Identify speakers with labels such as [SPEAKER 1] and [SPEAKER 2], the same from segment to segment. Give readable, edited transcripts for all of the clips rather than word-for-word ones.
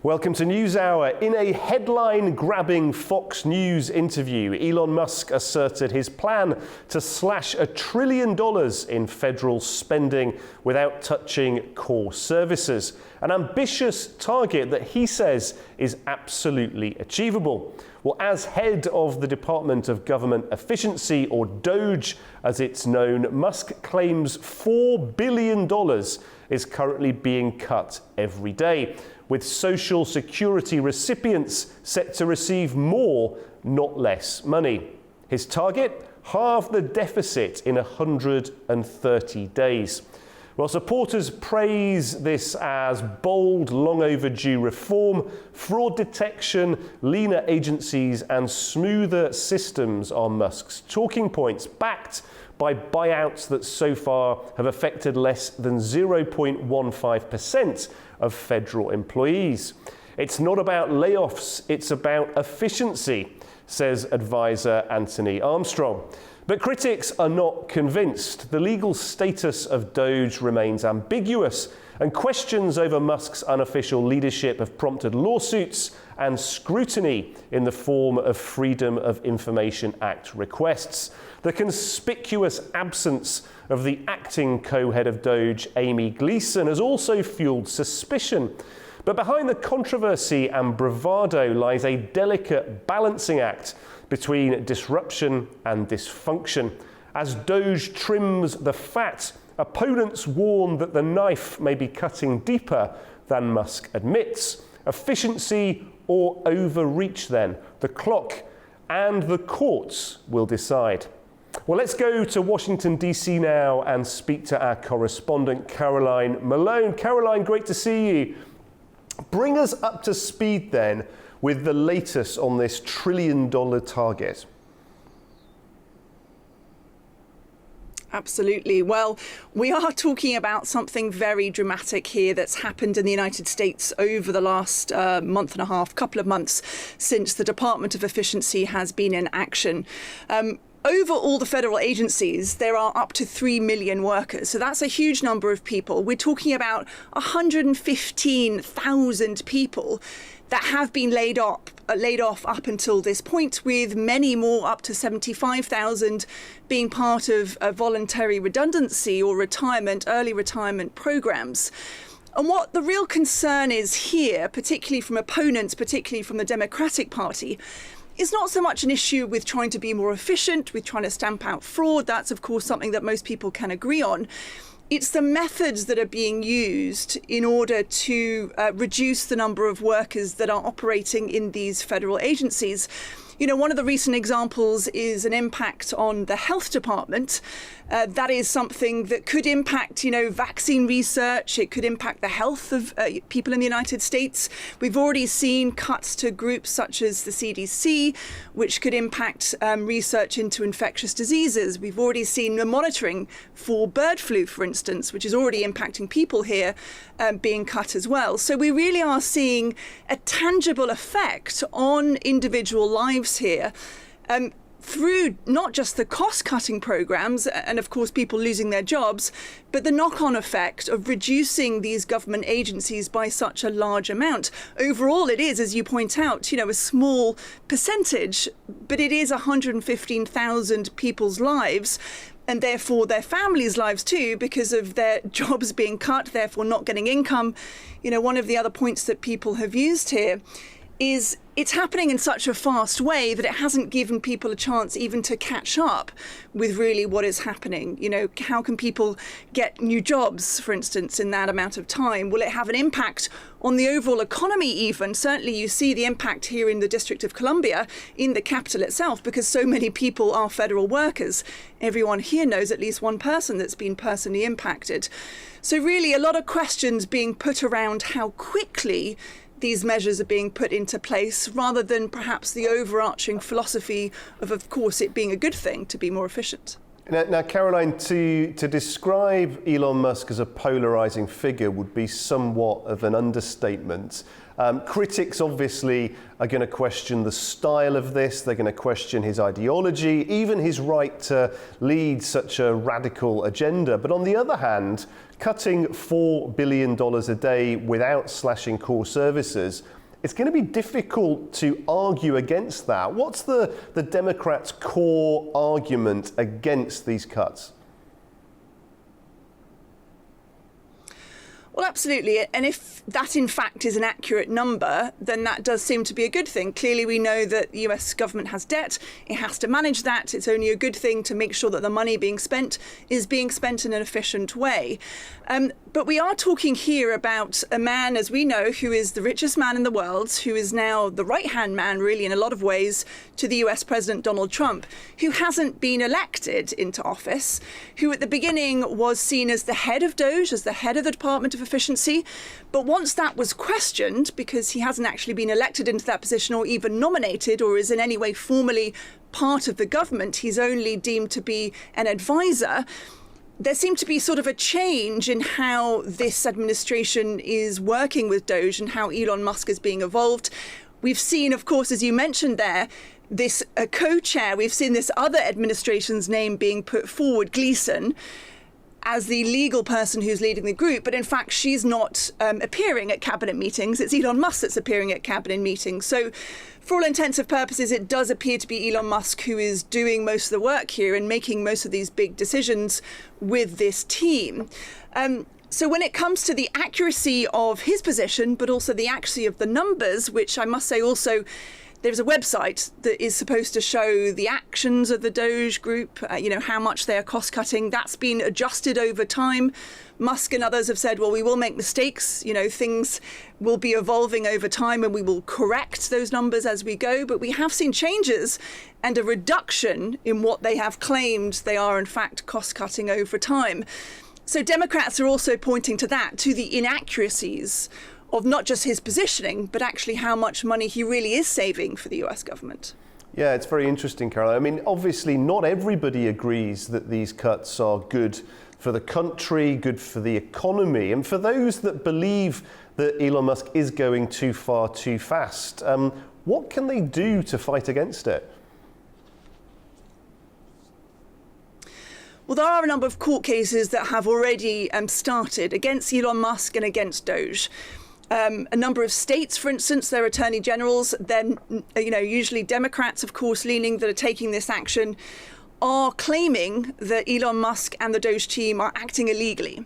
[SPEAKER 1] Welcome to Newshour. In a headline-grabbing Fox News interview, Elon Musk asserted his plan to slash $1 trillion in federal spending without touching core services. An ambitious target that he says is absolutely achievable. Well, as head of the Department of Government Efficiency, or DOGE as it's known, Musk claims $4 billion is currently being cut every day, with Social Security recipients set to receive more, not less money. His target? Halve the deficit in 130 days. Well, supporters praise this as bold, long overdue reform. Fraud detection, leaner agencies and smoother systems are Musk's talking points, backed by buyouts that so far have affected less than 0.15% of federal employees. It's not about layoffs, it's about efficiency, says advisor Anthony Armstrong. But critics are not convinced. The legal status of DOGE remains ambiguous, and questions over Musk's unofficial leadership have prompted lawsuits and scrutiny in the form of Freedom of Information Act requests. The conspicuous absence of the acting co-head of DOGE, Amy Gleason, has also fueled suspicion. But behind the controversy and bravado lies a delicate balancing act between disruption and dysfunction. As DOGE trims the fat, opponents warn that the knife may be cutting deeper than Musk admits. Efficiency or overreach then? The clock and the courts will decide. Well, let's go to Washington, D.C. now and speak to our correspondent, Caroline Malone. Caroline, great to see you. Bring us up to speed then with the latest on this $1 trillion target.
[SPEAKER 2] Absolutely. Well, we are talking about something very dramatic here that's happened in the United States over the last month and a half, couple of months since the Department of Efficiency has been in action. Over all the federal agencies, there are up to 3 million workers. So that's a huge number of people. We're talking about 115,000 people that have been laid off up until this point, with many more, up to 75,000, being part of voluntary redundancy or retirement, early retirement programs. And what the real concern is here, particularly from opponents, particularly from the Democratic Party, is not so much an issue with trying to be more efficient, with trying to stamp out fraud. That's, of course, something that most people can agree on. It's the methods that are being used in order to reduce the number of workers that are operating in these federal agencies. You know, one of the recent examples is an impact on the health department. That is something that could impact, vaccine research. It could impact the health of people in the United States. We've already seen cuts to groups such as the CDC, which could impact research into infectious diseases. We've already seen the monitoring for bird flu, for instance, which is already impacting people here, being cut as well. So we really are seeing a tangible effect on individual lives here. Through not just the cost-cutting programs and, of course, people losing their jobs, but the knock-on effect of reducing these government agencies by such a large amount. Overall, it is, as you point out, a small percentage, but it is 115,000 people's lives, and therefore their families' lives too, because of their jobs being cut, therefore not getting income. One of the other points that people have used here is it's happening in such a fast way that it hasn't given people a chance even to catch up with really what is happening. How can people get new jobs, for instance, in that amount of time? Will it have an impact on the overall economy even? Certainly you see the impact here in the District of Columbia, in the capital itself, because so many people are federal workers. Everyone here knows at least one person that's been personally impacted. So really a lot of questions being put around how quickly these measures are being put into place, rather than perhaps the overarching philosophy of course, it being a good thing to be more efficient.
[SPEAKER 1] Now, Caroline, to describe Elon Musk as a polarising figure would be somewhat of an understatement. Critics obviously are going to question the style of this, they're going to question his ideology, even his right to lead such a radical agenda. But on the other hand, cutting $4 billion a day without slashing core services, it's going to be difficult to argue against that. What's the Democrats' core argument against these cuts?
[SPEAKER 2] Well, absolutely. And if that, in fact, is an accurate number, then that does seem to be a good thing. Clearly, we know that the US government has debt. It has to manage that. It's only a good thing to make sure that the money being spent is being spent in an efficient way. But we are talking here about a man, as we know, who is the richest man in the world, who is now the right-hand man, really, in a lot of ways, to the US President Donald Trump, who hasn't been elected into office, who at the beginning was seen as the head of DOGE, as the head of the Department of Efficiency. But once that was questioned, because he hasn't actually been elected into that position or even nominated or is in any way formally part of the government, he's only deemed to be an advisor. There seemed to be sort of a change in how this administration is working with DOGE and how Elon Musk is being evolved. We've seen, of course, as you mentioned there, this co-chair. We've seen this other administration's name being put forward, Gleason, as the legal person who's leading the group. But in fact, she's not appearing at cabinet meetings. It's Elon Musk that's appearing at cabinet meetings. So for all intents and purposes, it does appear to be Elon Musk who is doing most of the work here and making most of these big decisions with this team. So when it comes to the accuracy of his position, but also the accuracy of the numbers, which I must say also, there's a website that is supposed to show the actions of the DOGE group, how much they are cost cutting. That's been adjusted over time. Musk and others have said, well, we will make mistakes. Things will be evolving over time and we will correct those numbers as we go. But we have seen changes and a reduction in what they have claimed they are, in fact, cost cutting over time. So Democrats are also pointing to that, to the inaccuracies of not just his positioning, but actually how much money he really is saving for the US government.
[SPEAKER 1] Yeah, it's very interesting, Caroline. I mean, obviously, not everybody agrees that these cuts are good for the country, good for the economy. And for those that believe that Elon Musk is going too far too fast, what can they do to fight against it?
[SPEAKER 2] Well, there are a number of court cases that have already started against Elon Musk and against DOGE. A number of states, for instance, their attorney generals, then, usually Democrats, of course, leaning that are taking this action, are claiming that Elon Musk and the DOGE team are acting illegally.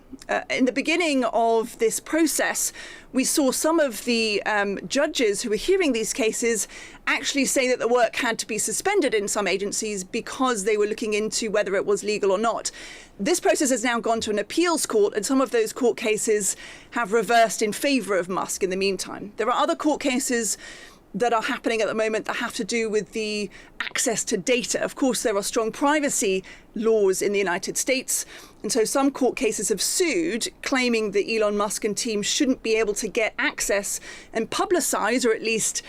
[SPEAKER 2] In the beginning of this process, we saw some of the judges who were hearing these cases actually say that the work had to be suspended in some agencies because they were looking into whether it was legal or not. This process has now gone to an appeals court, and some of those court cases have reversed in favour of Musk in the meantime. There are other court cases that are happening at the moment that have to do with the access to data. Of course, there are strong privacy laws in the United States. And so some court cases have sued, claiming that Elon Musk and team shouldn't be able to get access and publicize, or at least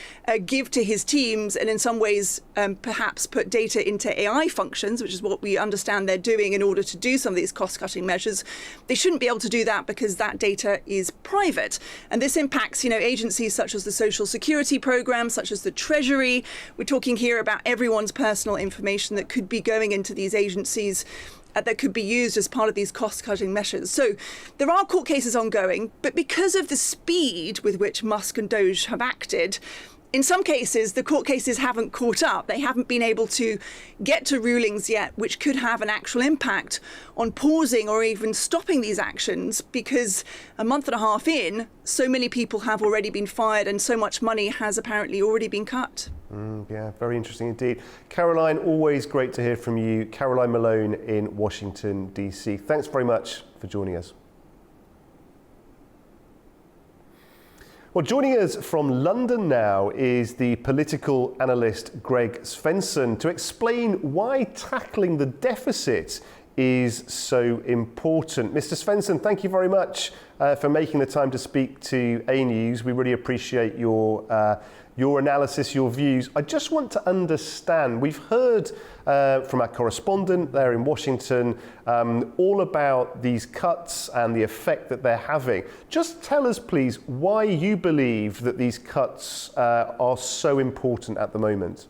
[SPEAKER 2] give to his teams, and in some ways perhaps put data into AI functions, which is what we understand they're doing in order to do some of these cost-cutting measures. They shouldn't be able to do that because that data is private. And this impacts, agencies such as the Social Security program, such as the Treasury. We're talking here about everyone's personal information that could be going into these agencies that could be used as part of these cost-cutting measures. So there are court cases ongoing, but because of the speed with which Musk and DOGE have acted, in some cases, the court cases haven't caught up. They haven't been able to get to rulings yet, which could have an actual impact on pausing or even stopping these actions, because a month and a half in, so many people have already been fired and so much money has apparently already been cut.
[SPEAKER 1] Yeah, very interesting indeed. Caroline, always great to hear from you. Caroline Malone in Washington, D.C. Thanks very much for joining us. Well, joining us from London now is the political analyst Greg Svensson to explain why tackling the deficit is so important. Mr. Svensson, thank you very much for making the time to speak to A News. We really appreciate your analysis, your views. I just want to understand, we've heard from our correspondent there in Washington all about these cuts and the effect that they're having. Just tell us, please, why you believe that these cuts are so important at the moment.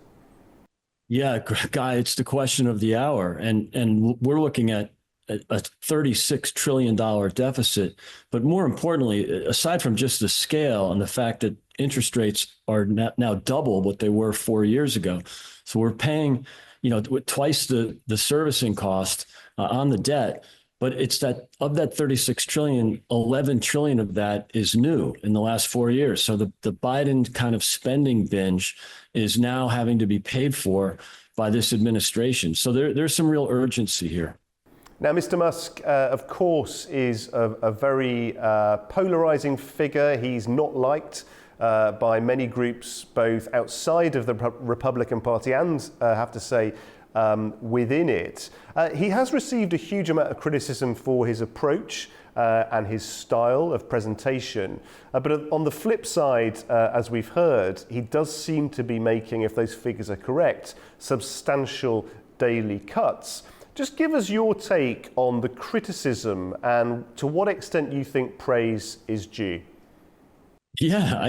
[SPEAKER 3] Yeah, Guy, it's the question of the hour. And we're looking at a $36 trillion deficit. But more importantly, aside from just the scale and the fact that interest rates are now double what they were 4 years ago. So we're paying, twice the servicing cost on the debt. But it's that of that 36 trillion, 11 trillion of that is new in the last 4 years. So the Biden kind of spending binge is now having to be paid for by this administration. So there's some real urgency here.
[SPEAKER 1] Now, Mr. Musk, of course, is a very polarizing figure. He's not liked by many groups, both outside of the Republican Party and, I have to say, within it. He has received a huge amount of criticism for his approach and his style of presentation. But on the flip side, as we've heard, he does seem to be making, if those figures are correct, substantial daily cuts. Just give us your take on the criticism and to what extent you think praise is due.
[SPEAKER 3] Yeah,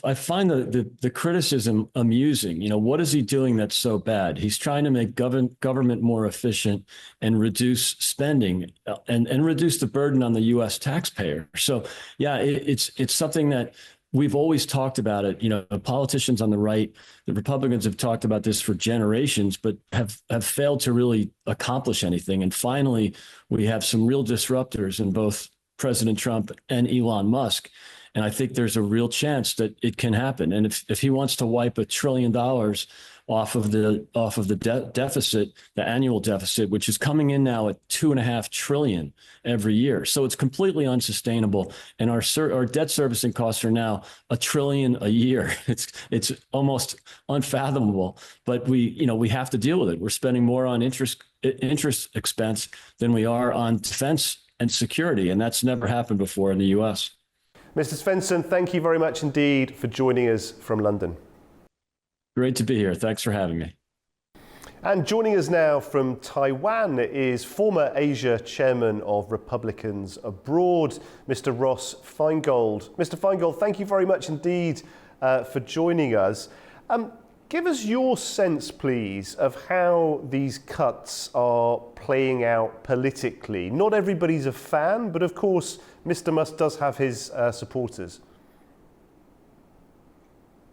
[SPEAKER 3] I find the criticism amusing. What is he doing that's so bad? He's trying to make government more efficient and reduce spending and reduce the burden on the U.S. taxpayer. So, yeah, it's something that we've always talked about it. Politicians on the right, the Republicans have talked about this for generations, but have failed to really accomplish anything. And finally, we have some real disruptors in both President Trump and Elon Musk. And I think there's a real chance that it can happen. And if he wants to wipe $1 trillion off of the deficit, the annual deficit, which is coming in now at $2.5 trillion every year, so it's completely unsustainable. And our debt servicing costs are now $1 trillion a year. It's almost unfathomable. But we have to deal with it. We're spending more on interest expense than we are on defense and security, and that's never happened before in the U.S.
[SPEAKER 1] Mr. Svensson, thank you very much indeed for joining us from London.
[SPEAKER 3] Great to be here. Thanks for having me.
[SPEAKER 1] And joining us now from Taiwan is former Asia chairman of Republicans Abroad, Mr. Ross Feingold. Mr. Feingold, thank you very much indeed for joining us. Give us your sense, please, of how these cuts are playing out politically. Not everybody's a fan, but of course, Mr. Musk does have his supporters.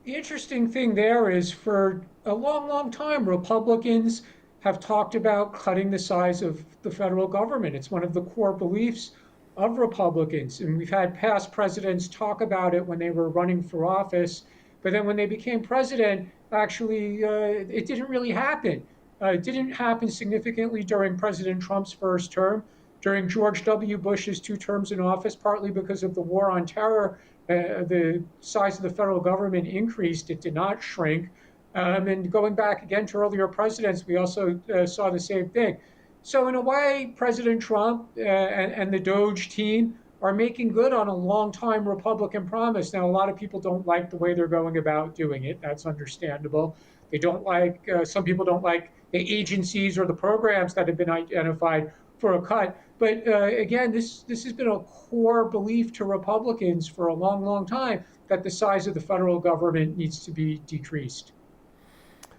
[SPEAKER 4] The interesting thing there is for a long, long time, Republicans have talked about cutting the size of the federal government. It's one of the core beliefs of Republicans. And we've had past presidents talk about it when they were running for office. But then when they became president, actually, it didn't really happen. It didn't happen significantly during President Trump's first term. During George W. Bush's 2 terms in office, partly because of the war on terror, the size of the federal government increased. It did not shrink. And going back again to earlier presidents, we also saw the same thing. So in a way, President Trump and the Doge team are making good on a long-time Republican promise. Now, a lot of people don't like the way they're going about doing it. That's understandable. They don't like, some people don't like the agencies or the programs that have been identified for a cut. But again, this has been a core belief to Republicans for a long, long time that the size of the federal government needs to be decreased.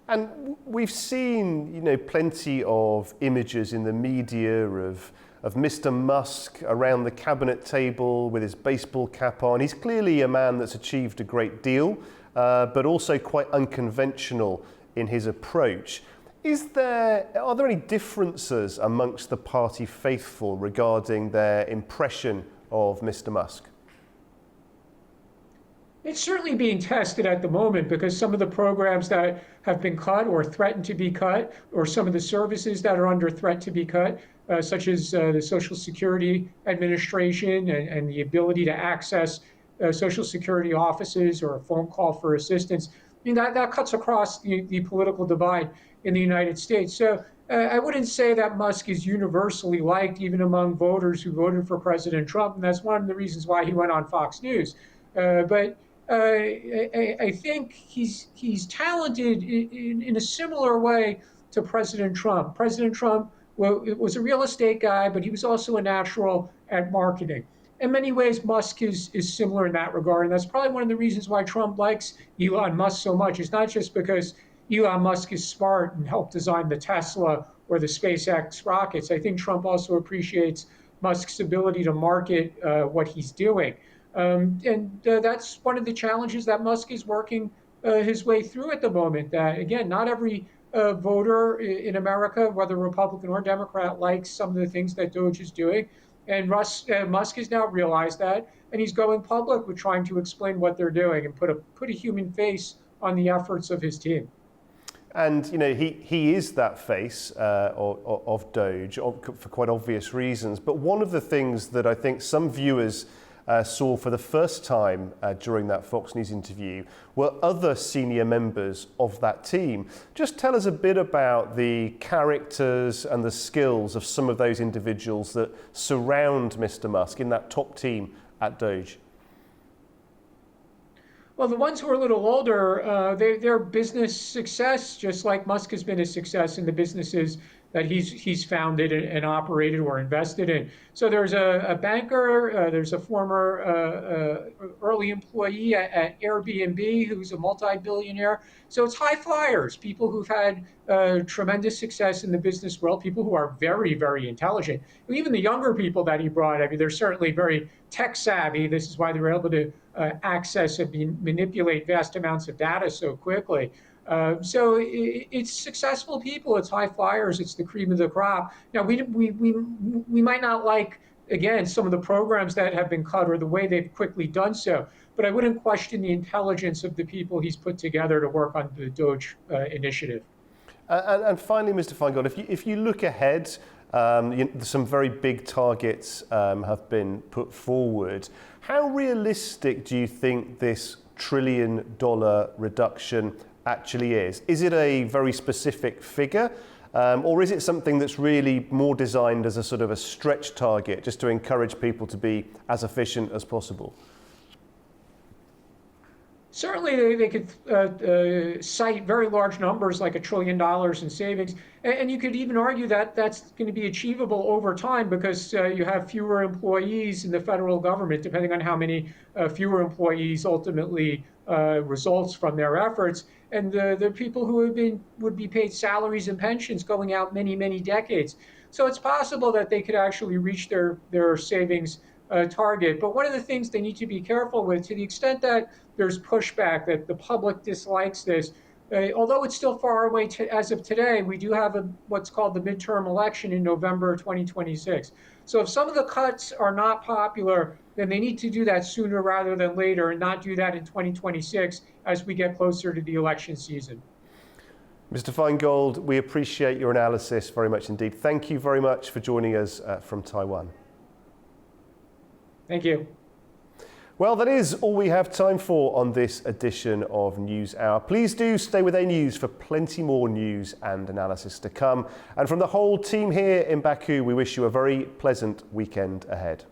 [SPEAKER 1] And we've seen, plenty of images in the media of Mr. Musk around the cabinet table with his baseball cap on. He's clearly a man that's achieved a great deal, but also quite unconventional in his approach. Are there any differences amongst the party faithful regarding their impression of Mr. Musk?
[SPEAKER 4] It's certainly being tested at the moment because some of the programs that have been cut or threatened to be cut, or some of the services that are under threat to be cut, such as the Social Security Administration and the ability to access Social Security offices or a phone call for assistance. I mean, that cuts across the political divide in the United States. So I wouldn't say that Musk is universally liked even among voters who voted for President Trump, and that's one of the reasons why he went on Fox News. But I think he's talented in a similar way to President Trump. President Trump was a real estate guy, but he was also a natural at marketing. In many ways, Musk is similar in that regard, and that's probably one of the reasons why Trump likes Elon Musk so much. It's not just because Elon Musk is smart and helped design the Tesla or the SpaceX rockets. I think Trump also appreciates Musk's ability to market what he's doing. And that's one of the challenges that Musk is working his way through at the moment. Again, not every voter in America, whether Republican or Democrat, likes some of the things that Doge is doing. And Musk has now realized that, and he's going public with trying to explain what they're doing and put a human face on the efforts of his team.
[SPEAKER 1] And he is that face of Doge for quite obvious reasons. But one of the things that I think some viewers saw for the first time during that Fox News interview were other senior members of that team. Just tell us a bit about the characters and the skills of some of those individuals that surround Mr. Musk in that top team at Doge.
[SPEAKER 4] Well, the ones who are a little older, they're business success, just like Musk has been a success in the businesses that he's founded and operated or invested in. So there's a banker, there's a former early employee at Airbnb who's a multi-billionaire. So it's high flyers, people who've had tremendous success in the business world, people who are very, very intelligent. Even the younger people that he brought, I mean, they're certainly very tech savvy. This is why they were able to access and manipulate vast amounts of data so quickly. So it's successful people, it's high flyers, it's the cream of the crop. Now, we might not like, again, some of the programs that have been cut or the way they've quickly done so, but I wouldn't question the intelligence of the people he's put together to work on the Doge initiative.
[SPEAKER 1] And finally, Mr. Feingold, if you look ahead, some very big targets have been put forward. How realistic do you think this $1 trillion reduction actually is? Is it a very specific figure, or is it something that's really more designed as a sort of a stretch target, just to encourage people to be as efficient as possible?
[SPEAKER 4] Certainly, they could cite very large numbers like $1 trillion in savings. And you could even argue that that's going to be achievable over time because you have fewer employees in the federal government, depending on how many fewer employees ultimately results from their efforts. And the people who would be paid salaries and pensions going out many, many decades. So it's possible that they could actually reach their savings target. But one of the things they need to be careful with, to the extent that there's pushback, that the public dislikes this, although it's still far away as of today, we do have what's called the midterm election in November 2026. So if some of the cuts are not popular, then they need to do that sooner rather than later and not do that in 2026 as we get closer to the election season.
[SPEAKER 1] Mr. Feingold, we appreciate your analysis very much indeed. Thank you very much for joining us from Taiwan.
[SPEAKER 4] Thank you.
[SPEAKER 1] Well, that is all we have time for on this edition of NewsHour. Please do stay with A News for plenty more news and analysis to come. And from the whole team here in Baku, we wish you a very pleasant weekend ahead.